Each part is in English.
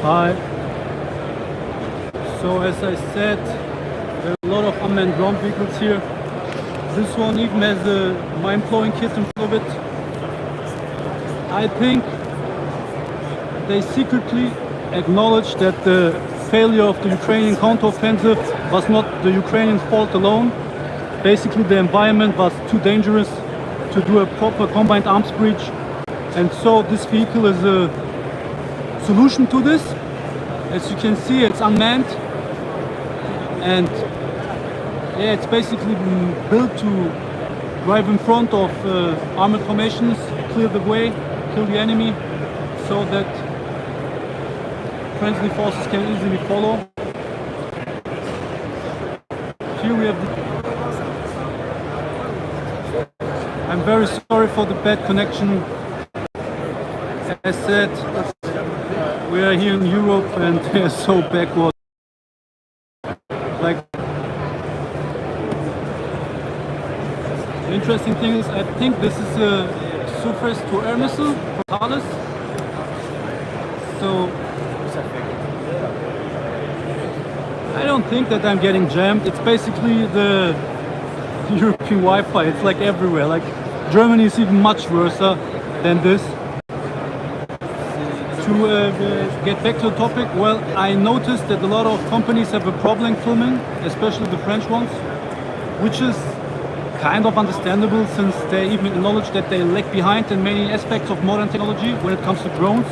Hi. So as I said, there are a lot of unmanned ground vehicles here. This one even has a mind-blowing kit in front of it. I think they secretly acknowledge that the failure of the Ukrainian counteroffensive was not the Ukrainians' fault alone. Basically, the environment was too dangerous to do a proper combined arms breach. And so this vehicle is a solution to this. As you can see, it's unmanned. And yeah, it's basically been built to drive in front of armored formations, clear the way, kill the enemy, so that friendly forces can easily follow. Here we have I'm very sorry for the bad connection. As said, we are here in Europe and they're so backward. Like, the interesting thing is, I think this is a surface to air missile for Thales. So I don't think that I'm getting jammed. It's basically the European Wi-Fi. It's like everywhere. Like Germany is even much worse than this. To get back to the topic, well, I noticed that a lot of companies have a problem filming, especially the French ones, which is kind of understandable since they even acknowledge that they lag behind in many aspects of modern technology when it comes to drones.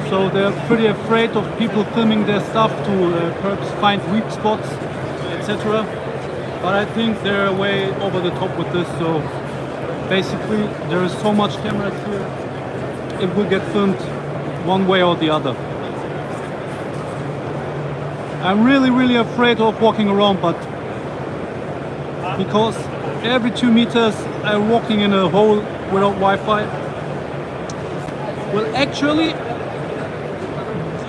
So they're pretty afraid of people filming their stuff to perhaps find weak spots, etc. But I think they're way over the top with this. So basically, there is so much cameras here, it will get filmed one way or the other. I'm really afraid of walking around, but because every 2 meters I'm walking in a hole without Wi-Fi. Well, actually,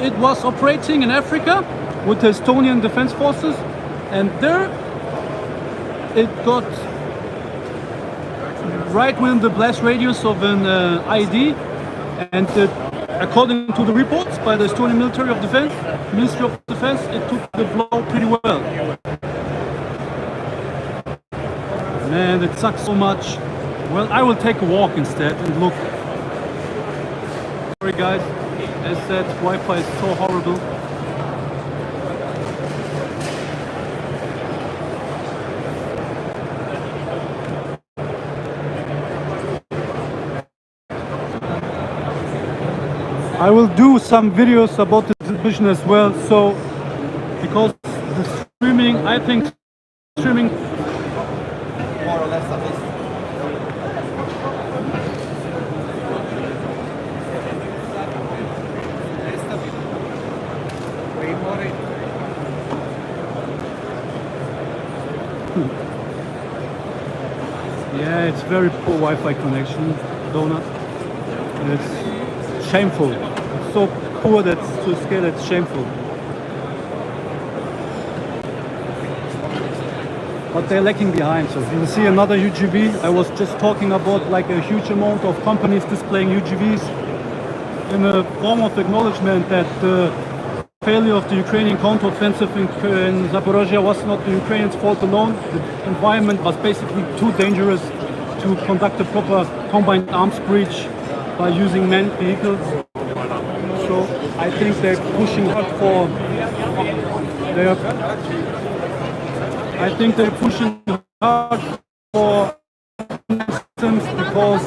it was operating in Africa with the Estonian Defense Forces, and there it got right within the blast radius of an IED, and according to the reports by the Estonian Ministry of Defense, it took the blow pretty well. Man, it sucks so much. Well, I will take a walk instead and look. Sorry guys, as said, Wi-Fi is so horrible. I will do some videos about this exhibition as well, so because the streaming, I think streaming more or less at least. Yeah, it's very poor Wi-Fi connection, Donut. And it's shameful. It's so poor that to a scale it's shameful. But they're lagging behind. So you will see another UGV. I was just talking about like a huge amount of companies displaying UGVs in a form of acknowledgement that the failure of the Ukrainian counteroffensive in Zaporozhye was not the Ukrainians' fault alone. The environment was basically too dangerous to conduct a proper combined arms breach by using manned vehicles. So I think they're pushing hard for because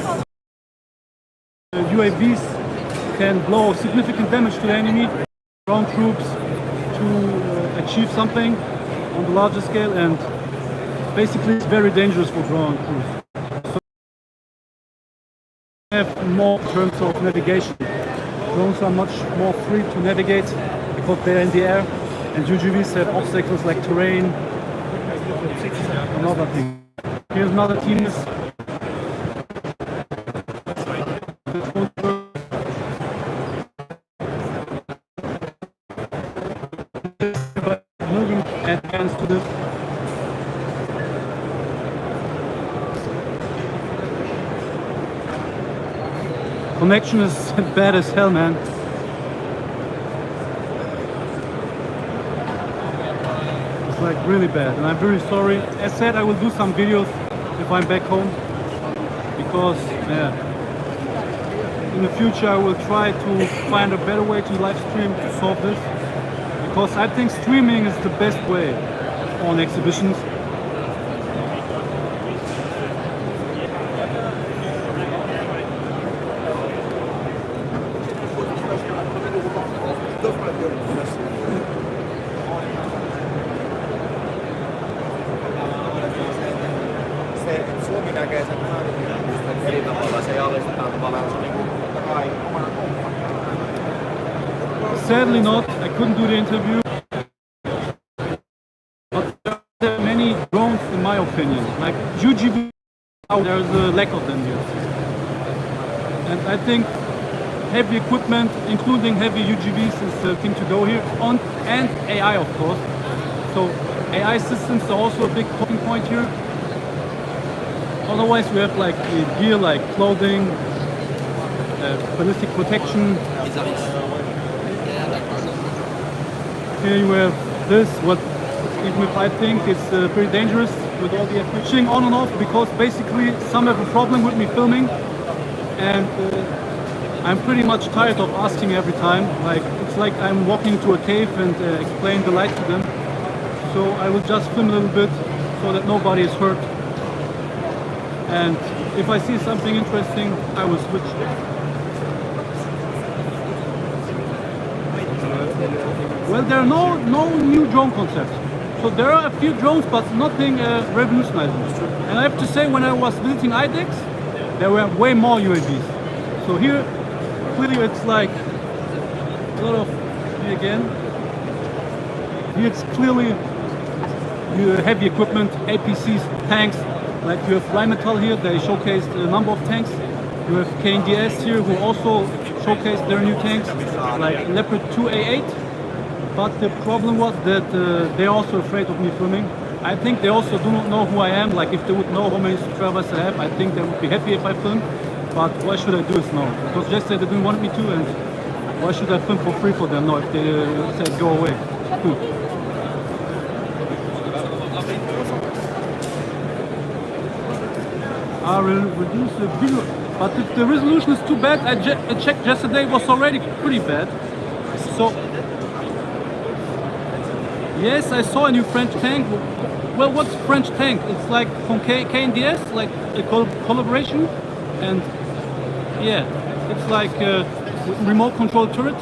UAVs can blow significant damage to the enemy, ground troops to achieve something on the larger scale, and basically it's very dangerous for ground troops. So we have more in terms of navigation. Drones are much more free to navigate because they're in the air, and UGVs have obstacles like terrain and other things. Here's another team. Advance to the connection is bad as hell, man. like really bad, and I'm very sorry. As said, I will do some videos if I'm back home, because yeah, in the future I will try to find a better way to live stream to solve this, because I think streaming is the best way on exhibitions. Suomi näkee sen vähän eri tavalla, se alistetaan tavallaan totta kai omana kompaniaan. Sadly not, I couldn't do the interview. But there are many drones in my opinion. Like UGV, there's a lack of them here. And I think heavy equipment, including heavy UGVs, is the thing to go here. And AI, of course. So AI systems are also a big talking point here. Otherwise, we have like gear like clothing, ballistic protection. Here you have this, what even if I think it's pretty dangerous with all the switching on and off, because basically some have a problem with me filming, and I'm pretty much tired of asking every time. Like it's like I'm walking to a cave and explain the light to them. So I will just film a little bit so that nobody is hurt. And if I see something interesting, I will switch. Well, there are no new drone concepts. So there are a few drones, but nothing revolutionizing. And I have to say, when I was visiting IDEX, there were way more UAVs. So here, clearly it's like a lot of, here again, here it's clearly heavy equipment, APCs, tanks. Like you have Rheinmetall here, they showcased a number of tanks. You have KNDS here, who also showcased their new tanks, like Leopard 2A8. But the problem was that they're also afraid of me filming. I think they also do not know who I am. Like if they would know how many subscribers I have, I think they would be happy if I film. But why should I do this now? Because just said they didn't want me to, and why should I film for free for them now if they said go away? I will reduce the video, but if the resolution is too bad, I checked yesterday, it was already pretty bad. So yes, I saw a new French tank. Well, what's French tank? It's like from KNDS, like a collaboration, and yeah, it's like a remote control turret.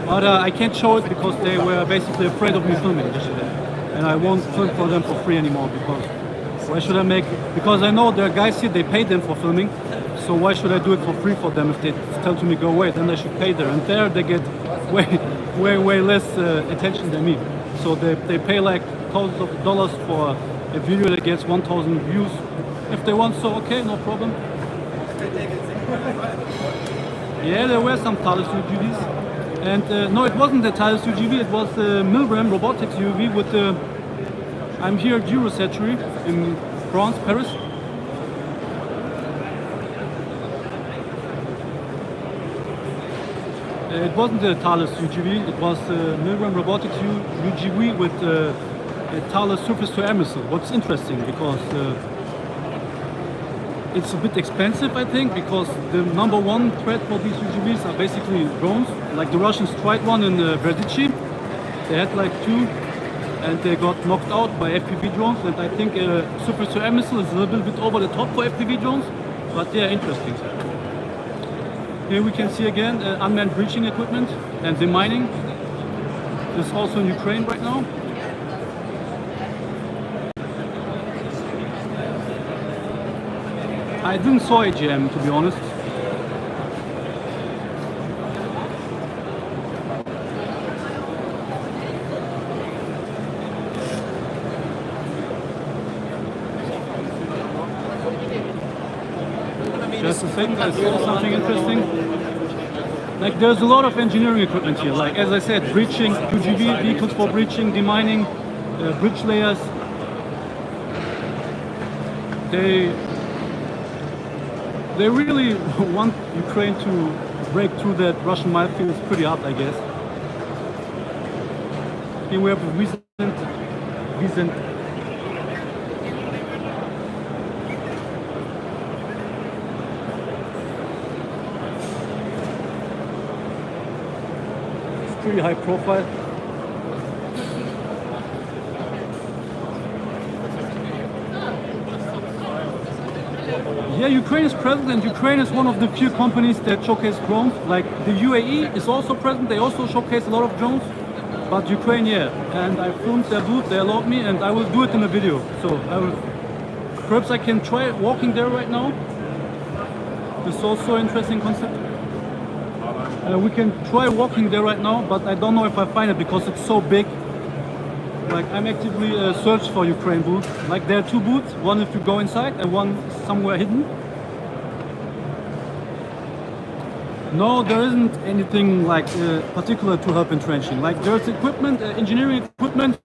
But I can't show it because they were basically afraid of me filming yesterday, and I won't film for them for free anymore, because why should I make? Because I know there are guys here, they pay them for filming, so why should I do it for free for them if they tell to me go away? Then I should pay there, and there they get way less attention than me. So they pay like thousands of dollars for a video that gets 1,000 views if they want. So okay, no problem. Yeah, there were some Thales UGVs, and no, it wasn't the Thales UGV. It was the Milgram robotics UGV with the. I'm here at Eurosatory in France, Paris. It wasn't the Thales UGV, it was the Milgram Robotics UGV with a Thales surface-to-air missile. What's interesting, because it's a bit expensive, I think, because the number one threat for these UGVs are basically drones. Like the Russians tried one in Verdici. They had like two, and they got knocked out by FPV drones, and I think a surface-to-air missile is a little bit over the top for FPV drones, but they are interesting. Here we can see again unmanned breaching equipment and demining. This is also in Ukraine right now. I didn't saw AGM, to be honest. Just a second, I saw something interesting. Like there's a lot of engineering equipment here. Like as I said, breaching, UGV vehicles for breaching, demining, bridge layers. They really want Ukraine to break through that Russian minefield. It's pretty hard, I guess. Here we have a recent. It's pretty high profile. Yeah, Ukraine is present, and Ukraine is one of the few companies that showcase drones. Like the UAE is also present, they also showcase a lot of drones. But Ukraine, yeah. And I filmed their booth, they allowed me, and I will do it in a video. So perhaps I can try walking there right now. This is also an interesting concept. We can try walking there right now, but I don't know if I find it because it's so big. Like I'm actively searching for Ukraine booth. Like there are two booths, one if you go inside and one somewhere hidden. No, there isn't anything like particular to help in trenching. Like there's equipment, engineering equipment,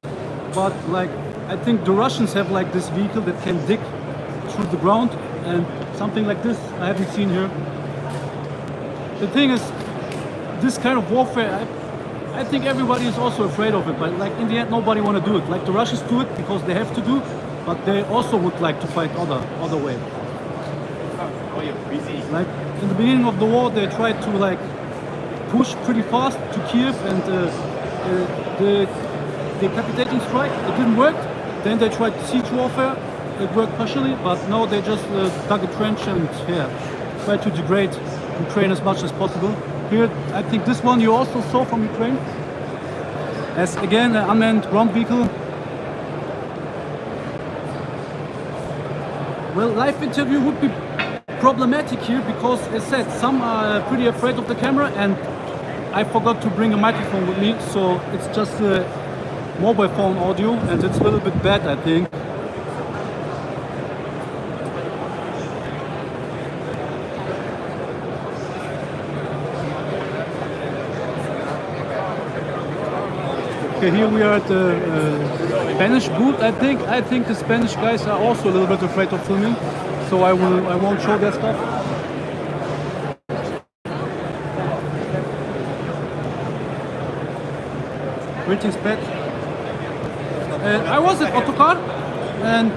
but like I think the Russians have like this vehicle that can dig through the ground, and something like this I haven't seen here. The thing is, this kind of warfare, I think everybody is also afraid of it, but like in the end nobody want to do it. Like the Russians do it because they have to do, but they also would like to fight other way. Like in the beginning of the war, they tried to like push pretty fast to Kiev, and the decapitating strike, it didn't work. Then they tried siege warfare, it worked partially, but now they just dug a trench and try to degrade Ukraine as much as possible. Here, I think this one you also saw from Ukraine, as again an unmanned ground vehicle. Well, live interview would be problematic here because, as said, some are pretty afraid of the camera, and I forgot to bring a microphone with me, so it's just a mobile phone audio, and it's a little bit bad, I think. Okay, here we are at the Spanish booth, I think. I think the Spanish guys are also a little bit afraid of filming, so I won't show their stuff. Printing spec. I was at Autocar, and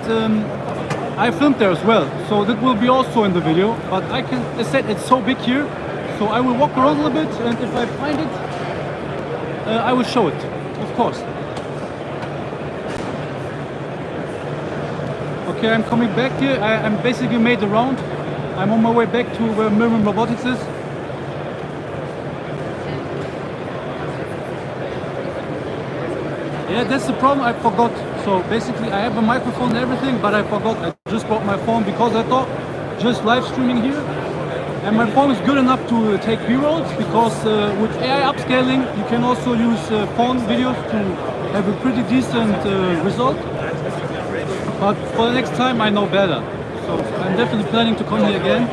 I filmed there as well, so that will be also in the video. But I said it's so big here, so I will walk around a little bit, and if I find it, I will show it. Of course. Okay, I'm coming back here. I'm basically made the round. I'm on my way back to where Mirror Robotics is. Yeah, that's the problem. I forgot. So basically, I have a microphone and everything, but I forgot. I just brought my phone because I thought just live streaming here. And my phone is good enough to take B-rolls because with AI upscaling, you can also use phone videos to have a pretty decent result. But for the next time, I know better. So I'm definitely planning to come here again.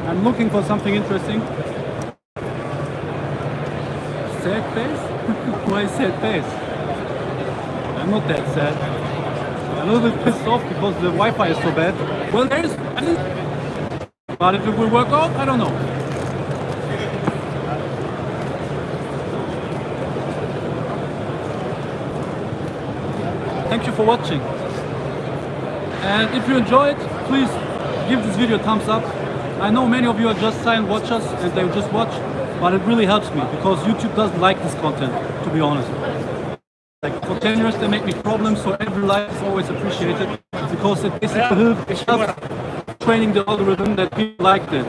I'm looking for something interesting. Sad face? Why sad face? I'm not that sad. I'm a little bit pissed off because the Wi-Fi is so bad. Well, but if it will work out, I don't know. Thank you for watching. And if you enjoyed, please give this video a thumbs up. I know many of you are just silent watchers and they just watch, but it really helps me because YouTube doesn't like this content, to be honest. Like for 10 years they make me problems, so every like is always appreciated because it basically helps training the algorithm that people like it.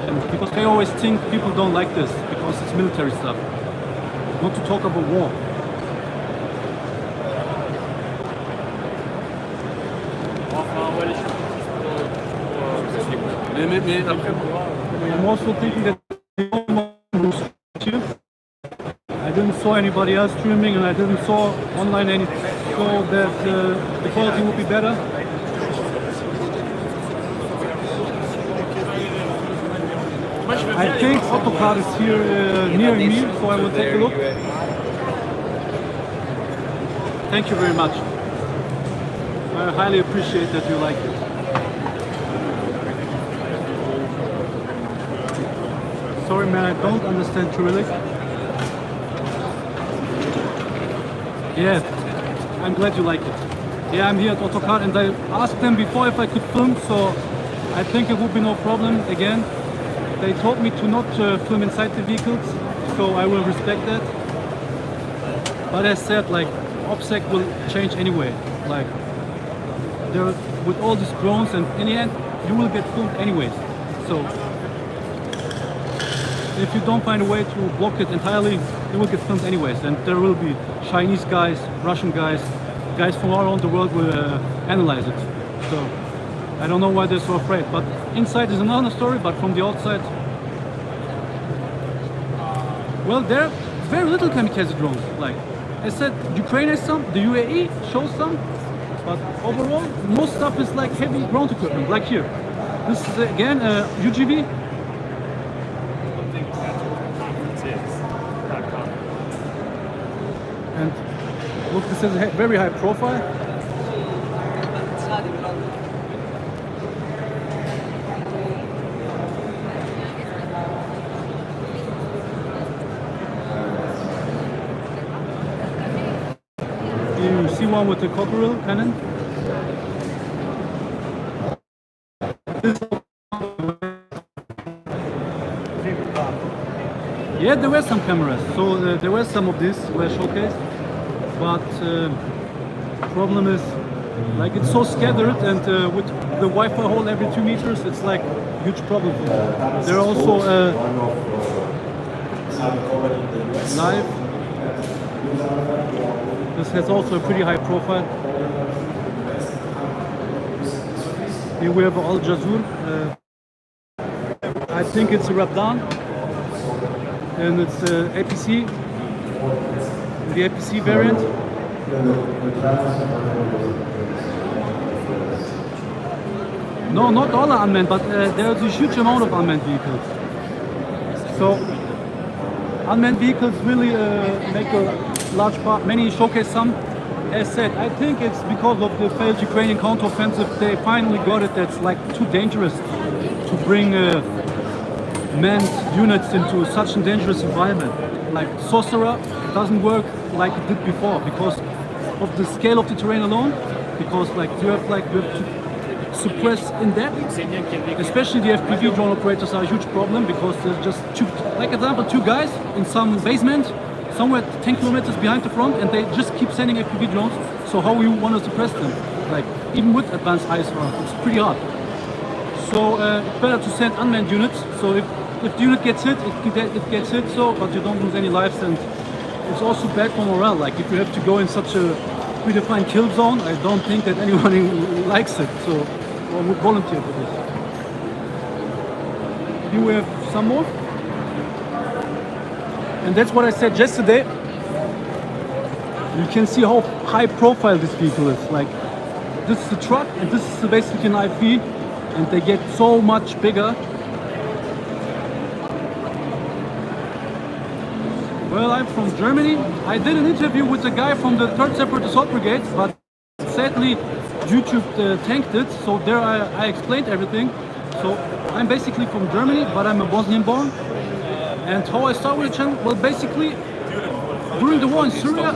And because they always think people don't like this because it's military stuff. Not to talk about war. I'm also thinking that I didn't saw anybody else streaming, and I didn't saw online any so that the quality would be better. I think Autocar is here near me, so I will take a look. Thank you very much. I highly appreciate that you like it. Sorry man, I don't understand Cyrillic. Yeah, I'm glad you like it. Yeah, I'm here at Autocar and I asked them before if I could film, so I think it would be no problem again. They told me to not film inside the vehicles, so I will respect that. But as said, like, OPSEC will change anyway. Like, there, with all these drones, and in the end, you will get filmed anyways. So, if you don't find a way to block it entirely, you will get filmed anyways. And there will be Chinese guys, Russian guys, guys from all around the world will analyze it. So, I don't know why they're so afraid. But inside is another story, but from the outside, well, there are very little kamikaze drones. Like I said, Ukraine has some, the UAE shows some, but overall, most stuff is like heavy ground equipment, like here. This is again UGV. And look, this is a very high profile. You see one with the cockerel cannon. Yeah, there were some cameras, so there were some of these were showcased, but problem is, like, it's so scattered, and with the Wi-Fi hole every 2 meters, it's like a huge problem for them. There are also live. This has also a pretty high profile. Here we have Al Jazur. I think it's a Rabdan, and it's APC, the APC variant. No, not all are unmanned, but there's a huge amount of unmanned vehicles. So unmanned vehicles really make a large part. Many showcase some. As said, I think it's because of the failed Ukrainian counteroffensive. They finally got it. That's like too dangerous to bring manned units into such a dangerous environment. Like Sorcerer doesn't work like it did before because of the scale of the terrain alone. Because like you have to suppress in depth. Especially the FPV drone operators are a huge problem because there's just two, like example, two guys in some basement somewhere 10 kilometers behind the front, and they just keep sending FPV drones. So how you want to suppress them? Like even with advanced ISR, it's pretty hard. So it's better to send unmanned units. So if the unit gets hit, it gets hit. So but you don't lose any lives, and it's also bad for morale. Like if you have to go in such a predefined kill zone, I don't think that anyone likes it. So I would volunteer for this. Here we have some more. And that's what I said yesterday. You can see how high profile this vehicle is. Like, this is the truck, and this is basically an IV, and they get so much bigger. Well, I'm from Germany. I did an interview with a guy from the 3rd Separate Assault Brigade, but sadly YouTube tanked it, so there I explained everything. So I'm basically from Germany, but I'm a Bosnian born. And how I started with the channel? Well, basically, during the war in Syria,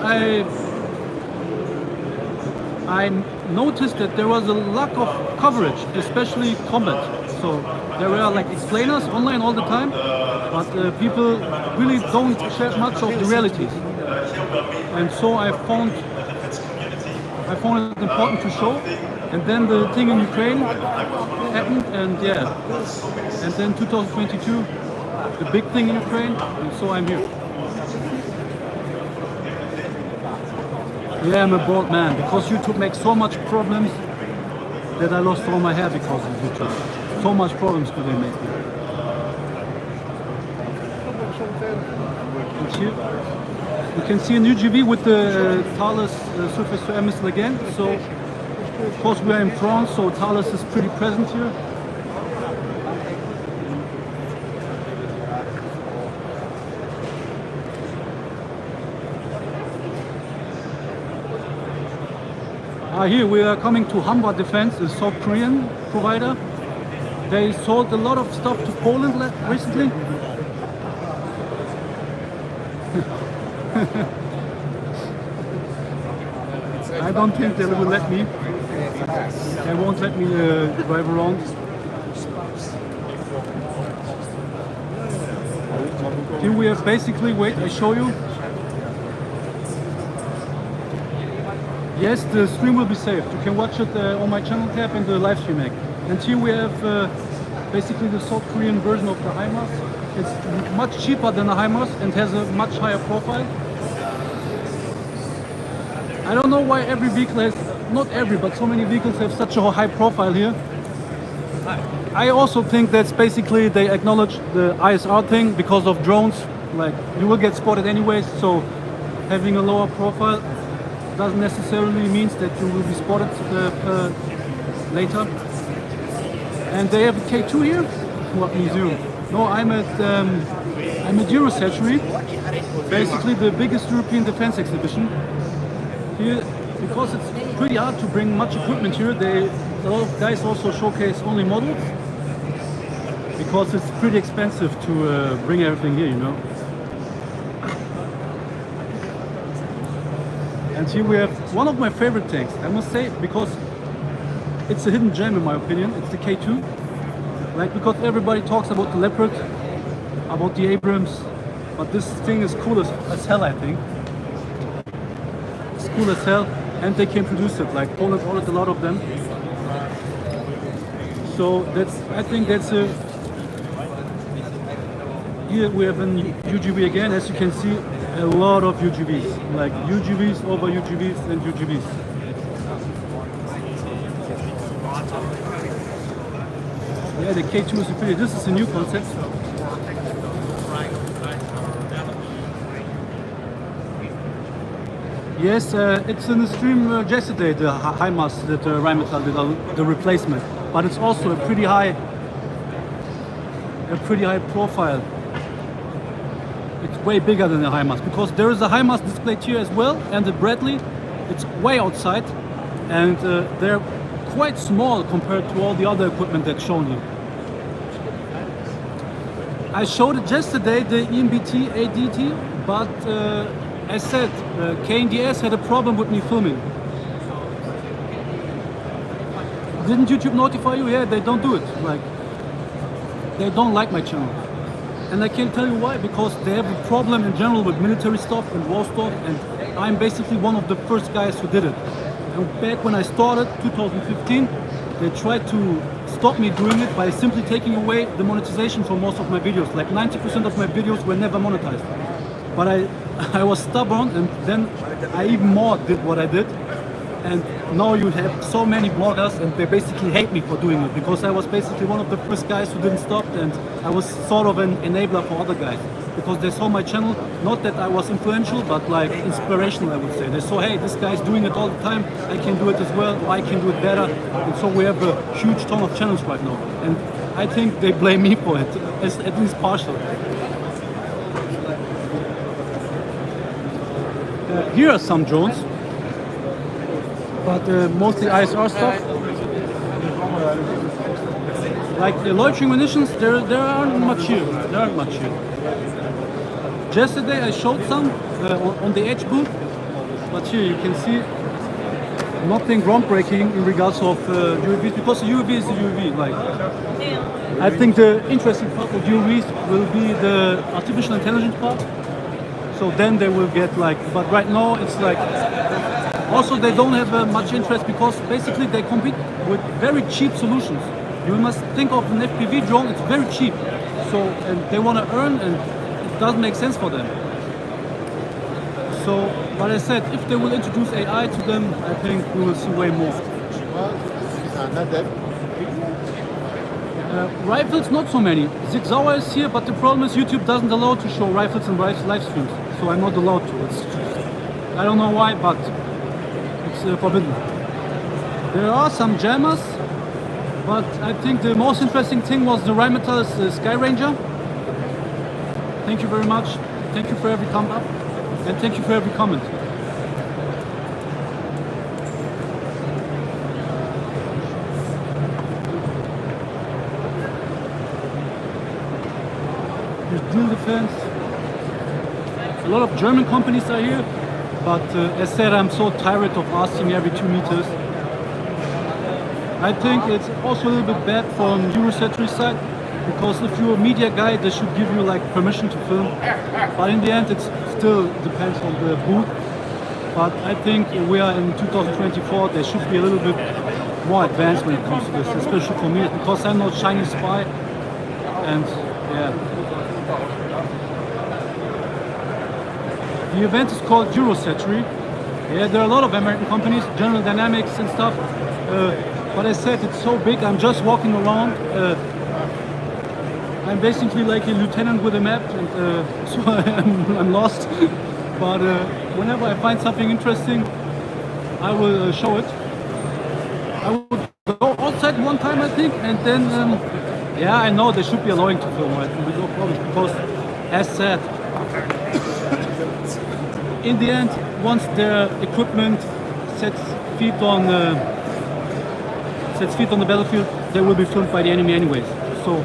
I noticed that there was a lack of coverage, especially combat. So there were like explainers online all the time, but people really don't share much of the realities. And so I found it important to show. And then the thing in Ukraine happened, and yeah, and then 2022. The big thing in Ukraine, and so I'm here. Yeah, I'm a bald man because YouTube makes so much problems that I lost all my hair because of YouTube. So much problems do they make me. And here, you can see an UGV with the Thales surface to air missile again. So, of course, we are in France, so Thales is pretty present here. Here we are coming to Hamba Defense, a South Korean provider. They sold a lot of stuff to Poland recently. I don't think they will let me. They won't let me drive around. Here we have basically, wait, I show you. Yes, the stream will be saved. You can watch it on my channel tab in the live stream app. And here we have basically the South Korean version of the HIMARS. It's much cheaper than the HIMARS and has a much higher profile. I don't know why every vehicle has, not every, but so many vehicles have such a high profile here. I also think that's basically they acknowledge the ISR thing because of drones. Like you will get spotted anyways, so having a lower profile doesn't necessarily means that you will be spotted later. And they have a K2 here. What museum? No, I'm at Eurosatory, basically the biggest European defense exhibition. Here, because it's pretty hard to bring much equipment here, a lot of guys also showcase only models because it's pretty expensive to bring everything here, you know. And here we have one of my favorite tanks, I must say, because it's a hidden gem in my opinion. It's the K2. Like, because everybody talks about the Leopard, about the Abrams, but this thing is cool as hell, I think. It's cool as hell, and they can produce it. Like, Poland ordered a lot of them. So I think that's a... Here we have an UGV again, as you can see, a lot of UGVs. Like UGVs over UGVs and UGVs. Yeah, the K2 is pretty. This is a new concept. Yes, it's in the stream yesterday, the HIMARS that Rheinmetall did, the replacement. But it's also a pretty high profile. It's way bigger than the HIMARS because there is a HIMARS displayed here as well, and the Bradley, it's way outside, and they're quite small compared to all the other equipment that's shown here. I showed it yesterday, the EMBT ADT, but as said, KNDS had a problem with me filming. Didn't YouTube notify you? Yeah, they don't do it. Like, they don't like my channel. And I can tell you why, because they have a problem in general with military stuff and war stuff, and I'm basically one of the first guys who did it. And back when I started, 2015, they tried to stop me doing it by simply taking away the monetization for most of my videos. Like 90% of my videos were never monetized. But I was stubborn, and then I even more did what I did. And now you have so many bloggers, and they basically hate me for doing it, because I was basically one of the first guys who didn't stop, and I was sort of an enabler for other guys, because they saw my channel, not that I was influential, but like inspirational, I would say. They saw, hey, this guy's doing it all the time, I can do it as well, or I can do it better. And so we have a huge ton of channels right now, and I think they blame me for it, at least partial. Here are some drones, but mostly ISR stuff. Like the loitering munitions, there aren't much here. Yesterday I showed some on the Edge booth, but here you can see nothing groundbreaking in regards of UAVs, because the UAV is a UAV. Like, I think the interesting part of UAVs will be the artificial intelligence part. So then they will get like, but right now it's like, also they don't have much interest, because basically they compete with very cheap solutions. You must think of an FPV drone, it's very cheap. So, and they want to earn, and it doesn't make sense for them. So, but I said, if they will introduce AI to them, I think we will see way more. Rifles, not so many. Zig Zauer is here, but the problem is YouTube doesn't allow to show rifles in live streams. So I'm not allowed to. I don't know why, but it's forbidden. There are some jammers, but I think the most interesting thing was the Rheinmetall Sky Ranger. Thank you very much. Thank you for every thumb up, and thank you for every comment. Here's dual defense. A lot of German companies are here, but as said, I'm so tired of asking every 2 meters. I think it's also a little bit bad from Eurosatory side, because if you're a media guy, they should give you like permission to film. But in the end, it still depends on the booth. But I think we are in 2024, they should be a little bit more advanced when it comes to this, especially for me, because I'm not Chinese spy. And yeah. The event is called Eurosatory. Yeah, there are a lot of American companies, General Dynamics and stuff. But I said it's so big, I'm just walking around. I'm basically like a lieutenant with a map, and so I'm lost. But whenever I find something interesting, I will show it. I would go outside one time, I think, and then, yeah, I know they should be allowing to film, right? With no problems, because, as said, in the end, once their equipment sets feet on the battlefield, they will be filmed by the enemy anyways. So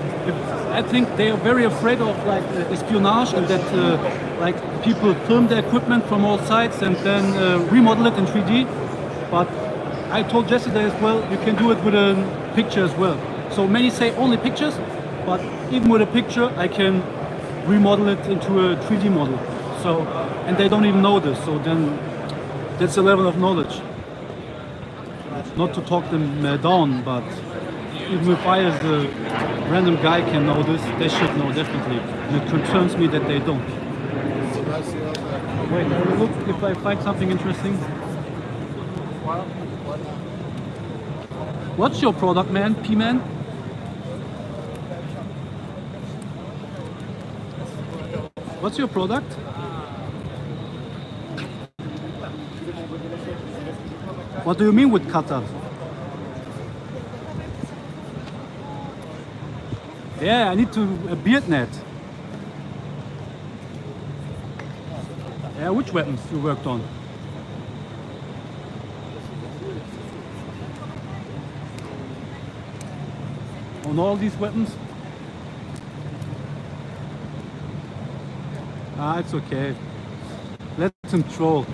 I think they are very afraid of like espionage, and that like people film their equipment from all sides and then remodel it in 3D. But I told yesterday as well, you can do it with a picture as well. So many say only pictures, but even with a picture, I can remodel it into a 3D model. So, and they don't even know this. So then that's a level of knowledge. Not to talk them down, but even if I as a random guy can know this, they should know definitely. And it concerns me that they don't. Wait, I will look if I find something interesting. What's your product, man? P-Man? What's your product? What do you mean with cutter? Yeah, I need a beard net. Yeah, which weapons you worked on? On all these weapons? Ah, it's okay. Let him troll.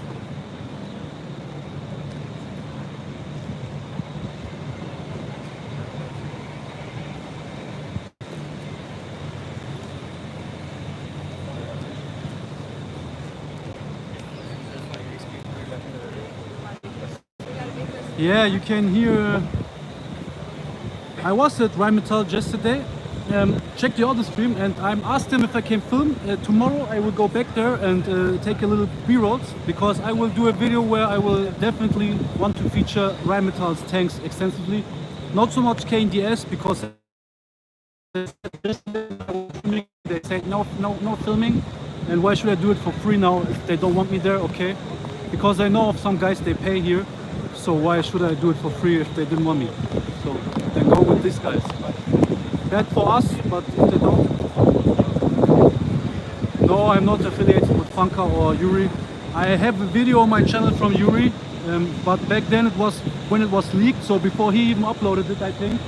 Yeah, you can hear. I was at Rheinmetall yesterday. Check the other stream, and I asked him if I can film. Tomorrow I will go back there and take a little B-rolls, because I will do a video where I will definitely want to feature Rheinmetall's tanks extensively. Not so much KNDS, because they say no filming, and why should I do it for free now if they don't want me there? Okay, because I know of some guys they pay here. So why should I do it for free if they didn't want me? So then go with these guys. Bad for us, but if they don't. No, I'm not affiliated with Funka or Yuri. I have a video on my channel from Yuri, but back then it was when it was leaked, so before he even uploaded it, I think.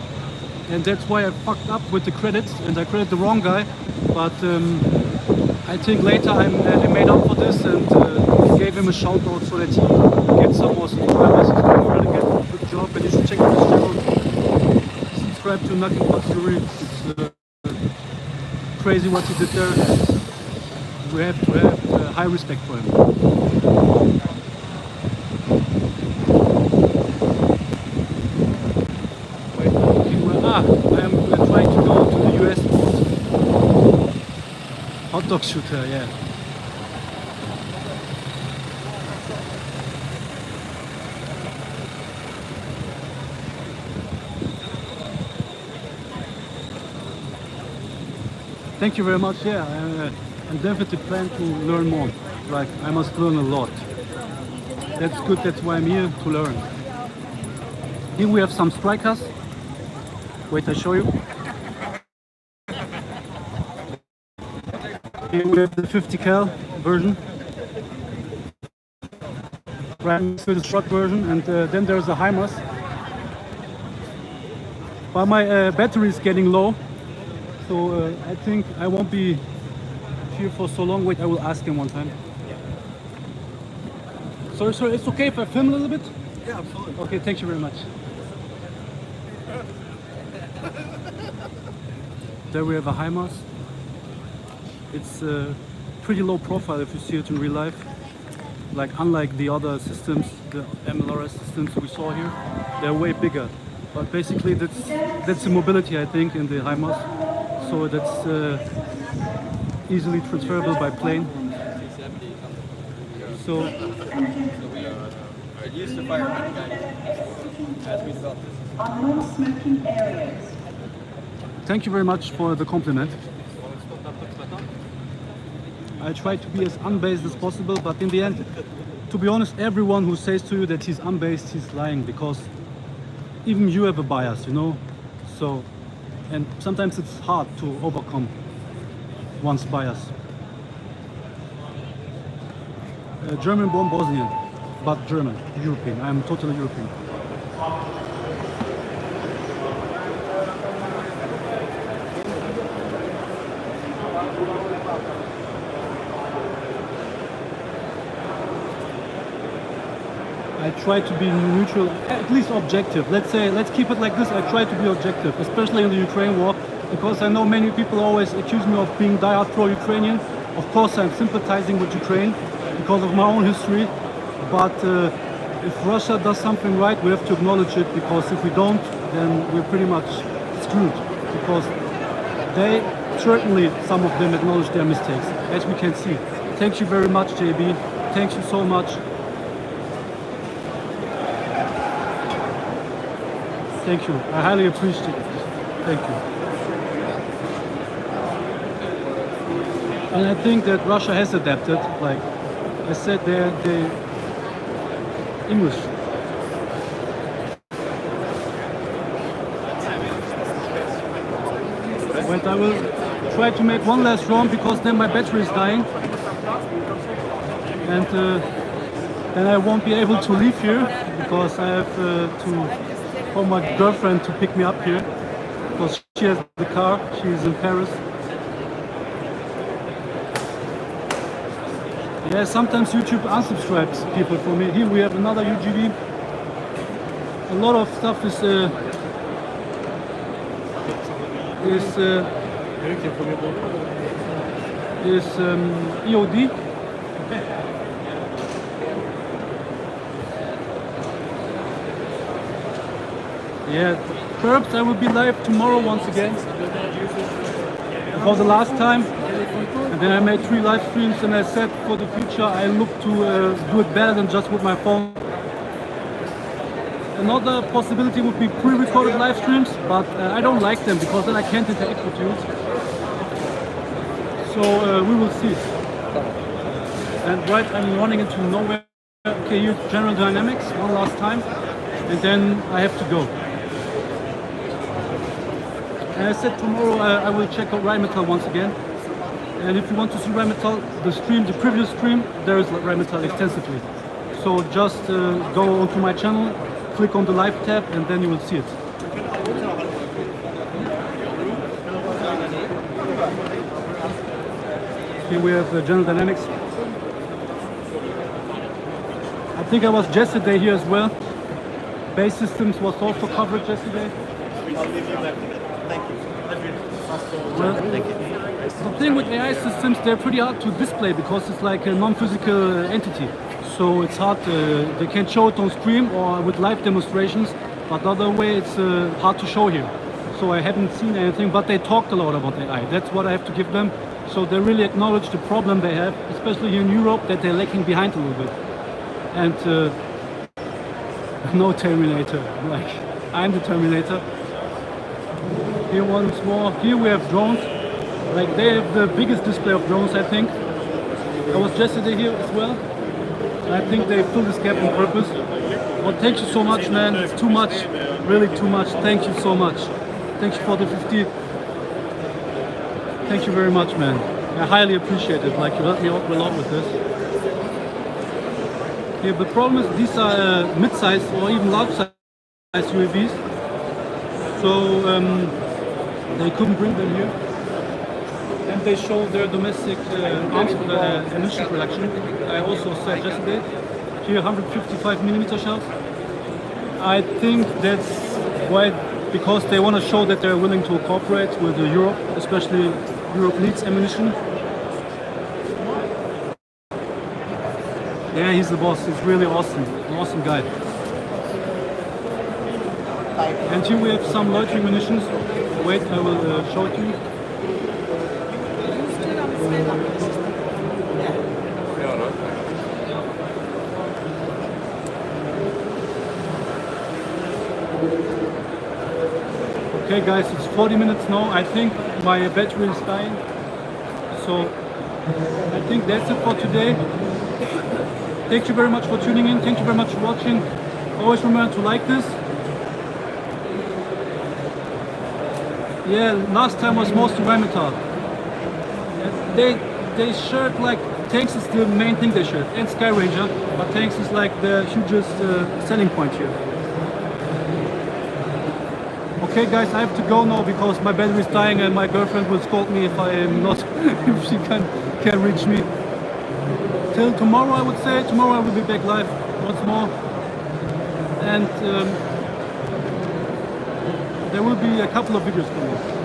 And that's why I fucked up with the credits, and I credited the wrong guy. But I think later I made up for this and gave him a shout out so that he gets some more subscribers. He's doing really good job, and you should check out his channel. Subscribe to Nothing But Yuri. It's crazy what he did there. We have to have high respect for him. I am trying to go to the US hot dog shooter, yeah. Thank you very much. Yeah, I definitely plan to learn more. Like, I must learn a lot. That's good. That's why I'm here, to learn. Here we have some strikers. Wait, I show you. Here we have the 50 cal version. Right, for the short version, and then there's the HIMARS. But my battery is getting low. So I think I won't be here for so long. Wait, I will ask him one time. Sorry, it's okay if I film a little bit? Yeah, absolutely. Okay, thank you very much. There we have a HIMARS. It's pretty low profile if you see it in real life. Like unlike the other systems, the MLRS systems we saw here, they're way bigger. But basically that's the mobility I think in the HIMARS. So that's easily transferable by plane. So It used to fire many guys as we developed this. On no smoking areas. thank you very much for the compliment. I try to be as unbased as possible, but in the end, to be honest, everyone who says to you that he's unbased, he's lying, because even you have a bias, you know? So, and sometimes it's hard to overcome one's bias. German born Bosnian, but German, European. I'm totally European. I try to be neutral, at least objective. Let's keep it like this. I try to be objective, especially in the Ukraine war, because I know many people always accuse me of being diehard pro-Ukrainian. Of course, I'm sympathizing with Ukraine because of my own history. But if Russia does something right, we have to acknowledge it, because if we don't, then we're pretty much screwed. Because they certainly, some of them acknowledge their mistakes, as we can see. Thank you very much, JB. Thank you so much. Thank you. I highly appreciate it. Thank you. And I think that Russia has adapted. Like I said, they're English. Wait, I will try to make one last round, because then my battery is dying. And then I won't be able to leave here, because I have to call my girlfriend to pick me up here, because she has the car. She's in Paris. Yeah, sometimes YouTube unsubscribes people for me. Here we have another UGV. A lot of stuff is EOD. Yeah, perhaps I will be live tomorrow once again, for the last time. And then I made 3 live streams, and I said for the future I look to do it better than just with my phone. Another possibility would be pre-recorded live streams, but I don't like them, because then I can't interact with you. So we will see. And right, I'm running into nowhere. Okay, use General Dynamics one last time, and then I have to go. And I said tomorrow I will check out Rheinmetall once again. And if you want to see Rheinmetall, the previous stream, there is Rheinmetall extensively. So just go onto my channel, click on the live tab, and then you will see it. Here we have General Dynamics. I think I was yesterday here as well. Base Systems was also covered yesterday. Thank you. Well, Thank you. the thing with AI systems, they're pretty hard to display, because it's like a non-physical entity. So it's hard, they can show it on screen or with live demonstrations, but the other way it's hard to show here. So I haven't seen anything, but they talked a lot about AI. That's what I have to give them. So they really acknowledge the problem they have, especially here in Europe, that they're lagging behind a little bit. And no Terminator, like I'm the Terminator. Here once more, here we have drones. Like they have the biggest display of drones, I think. I was yesterday here as well. I think they filled this gap on purpose. Well, thank you so much, man. It's too much, really too much. Thank you so much. Thank you for the 50. Thank you very much, man. I highly appreciate it. Like you helped me out a lot with this. Yeah, the problem is these are mid-sized or even large-sized UAVs. So they couldn't bring them here. And they show their domestic arms ammunition production. I also said yesterday. Here 155mm shells. I think that's why, because they want to show that they're willing to cooperate with Europe, especially WarLeaks ammunition. Yeah, he's the boss. He's really awesome. An awesome guy. And here we have some loitering munitions. Wait, I will show it to you. Okay guys, it's 40 minutes now. I think my battery is dying. So I think that's it for today. Thank you very much for tuning in. Thank you very much for watching. Always remember to like this. Yeah, last time was most environmental. They shared like tanks is the main thing they shared, and Sky Ranger, but tanks is like the hugest selling point here. Okay guys, I have to go now because my battery is dying and my girlfriend will scold me if I am not, if she can't reach me. Till tomorrow, I would say. Tomorrow I will be back live once more. And there will be a couple of videos coming.